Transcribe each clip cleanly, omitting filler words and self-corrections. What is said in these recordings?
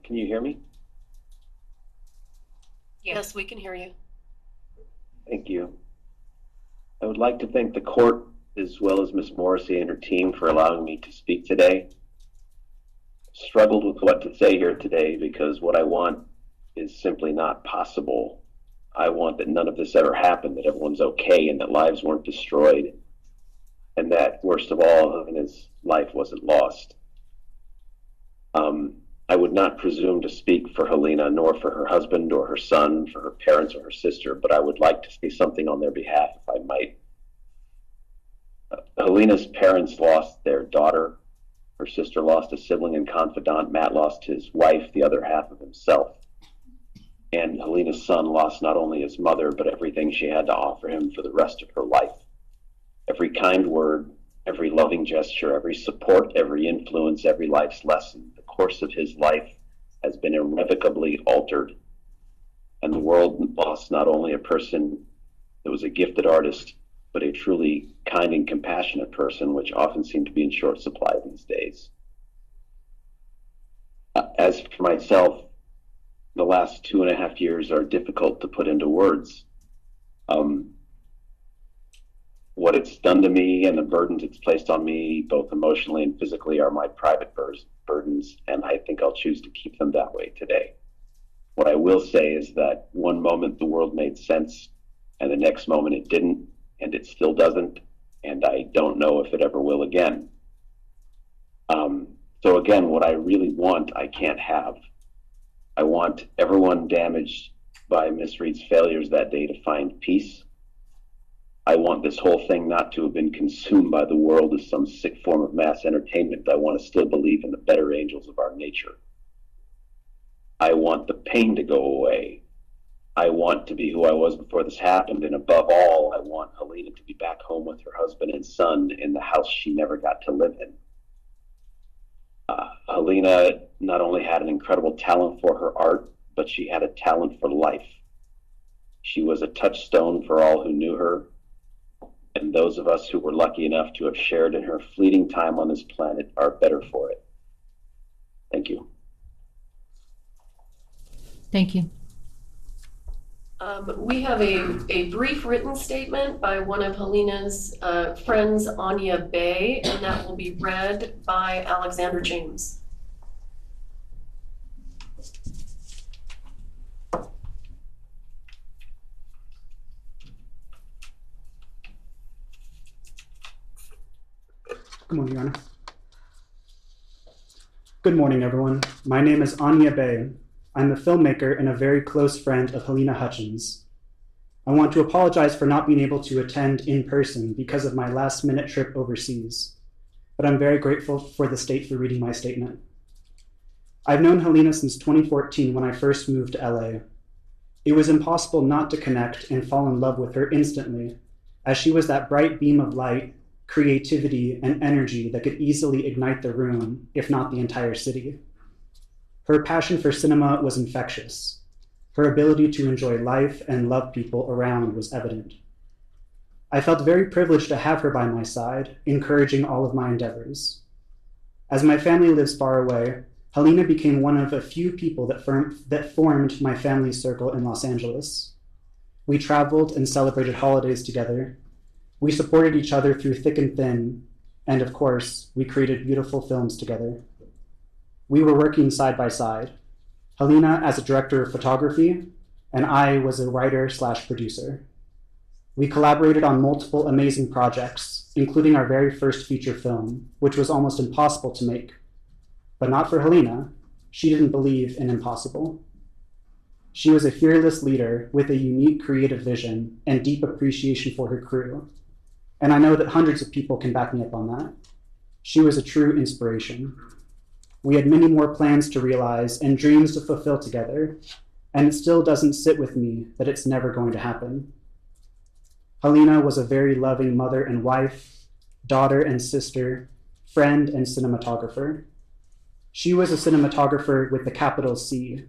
Can you hear me? Yes, we can hear you. Thank you. I would like to thank the court as well as Ms. Morrissey and her team for allowing me to speak today. Struggled with what to say here today because what I want is simply not possible. I want that none of this ever happened, that everyone's okay and that lives weren't destroyed, and that, worst of all, his life wasn't lost. I would not presume to speak for Halyna, nor for her husband or her son, for her parents or her sister, but I would like to say something on their behalf, if I might. Halyna's parents lost their daughter. Her sister lost a sibling and confidant. Matt lost his wife, the other half of himself. And Halyna's son lost not only his mother, but everything she had to offer him for the rest of her life. Every kind word, every loving gesture, every support, every influence, every life's lesson, the course of his life has been irrevocably altered. And the world lost not only a person that was a gifted artist, but a truly kind and compassionate person, which often seem to be in short supply these days. As for myself, the last 2.5 years are difficult to put into words. What it's done to me and the burdens it's placed on me, both emotionally and physically, are my private burdens, and I think I'll choose to keep them that way today. What I will say is that one moment the world made sense, and the next moment it didn't, and it still doesn't, and I don't know if it ever will again. So again, what I really want, I can't have. I want everyone damaged by Miss Reed's failures that day to find peace. I want this whole thing not to have been consumed by the world as some sick form of mass entertainment. I want to still believe in the better angels of our nature. I want the pain to go away. I want to be who I was before this happened, and above all, I want Halyna to be back home with her husband and son in the house she never got to live in. Halyna not only had an incredible talent for her art, but she had a talent for life. She was a touchstone for all who knew her, and those of us who were lucky enough to have shared in her fleeting time on this planet are better for it. Thank you. Thank you. We have a brief written statement by one of Halyna's friends, Anya Bay, and that will be read by Alexander James. Good morning, Your Honor. Good morning, everyone. My name is Anya Bay. I'm a filmmaker and a very close friend of Halyna Hutchins. I want to apologize for not being able to attend in person because of my last-minute trip overseas, but I'm very grateful for the state for reading my statement. I've known Halyna since 2014 when I first moved to LA. It was impossible not to connect and fall in love with her instantly, as she was that bright beam of light, creativity, and energy that could easily ignite the room, if not the entire city. Her passion for cinema was infectious. Her ability to enjoy life and love people around was evident. I felt very privileged to have her by my side, encouraging all of my endeavors. As my family lives far away, Halyna became one of a few people that formed my family's circle in Los Angeles. We traveled and celebrated holidays together. We supported each other through thick and thin, and of course, we created beautiful films together. We were working side by side, Halyna as a director of photography, and I was a writer/producer. We collaborated on multiple amazing projects, including our very first feature film, which was almost impossible to make. But not for Halyna. She didn't believe in impossible. She was a fearless leader with a unique creative vision and deep appreciation for her crew. And I know that hundreds of people can back me up on that. She was a true inspiration. We had many more plans to realize and dreams to fulfill together, and it still doesn't sit with me that it's never going to happen. Halyna was a very loving mother and wife, daughter and sister, friend and cinematographer. She was a cinematographer with the capital C,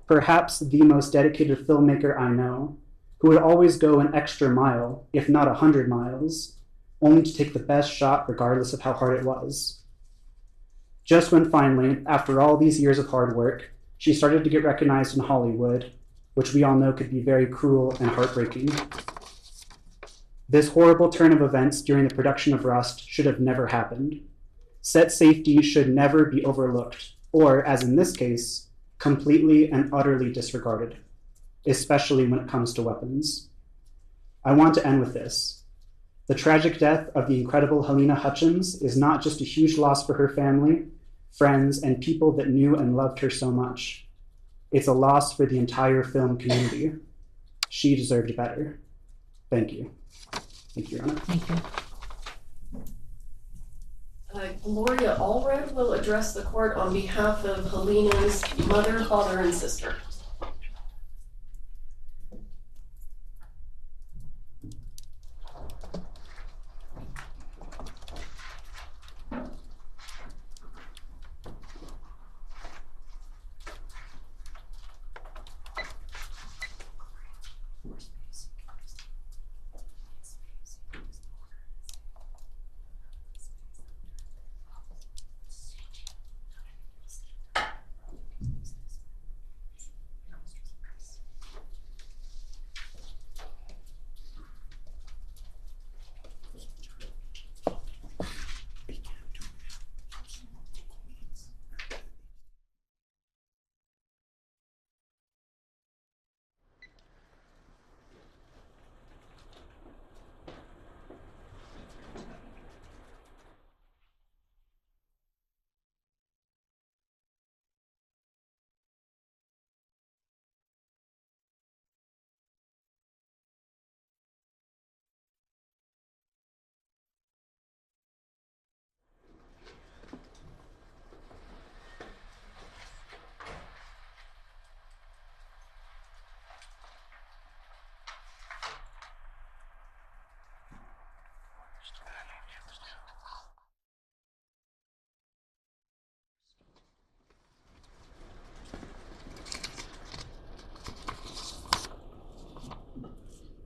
perhaps the most dedicated filmmaker I know, who would always go an extra mile, if not 100 miles, only to take the best shot regardless of how hard it was. Just when finally, after all these years of hard work, she started to get recognized in Hollywood, which we all know could be very cruel and heartbreaking. This horrible turn of events during the production of Rust should have never happened. Set safety should never be overlooked, or, as in this case, completely and utterly disregarded, especially when it comes to weapons. I want to end with this. The tragic death of the incredible Halyna Hutchins is not just a huge loss for her family, friends, and people that knew and loved her so much. It's a loss for the entire film community. She deserved better. Thank you. Thank you, Your Honor. Thank you. Gloria Allred will address the court on behalf of Halyna's mother, father, and sister.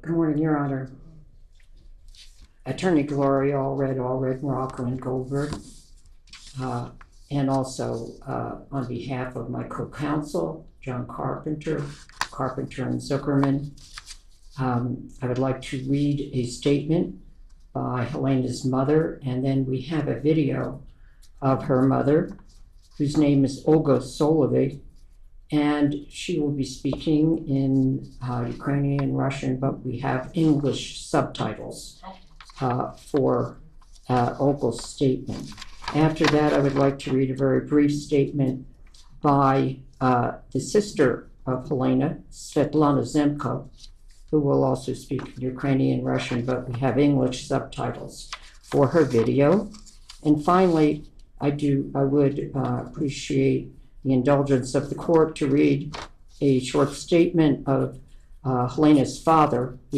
Good morning, Your Honor. Attorney Gloria Allred, Morocco, and Goldberg, and also on behalf of my co-counsel, John Carpenter and Zuckerman, I would like to read a statement by Halyna's mother, and then we have a video of her mother, whose name is Olga Solovey, and she will be speaking in Ukrainian and Russian, but we have English subtitles for Olga's statement. After that, I would like to read a very brief statement by the sister of Halyna, Svetlana Zemko, who will also speak in Ukrainian and Russian, but we have English subtitles for her video. And finally, I would appreciate the indulgence of the court to read a short statement of Halyna's father. We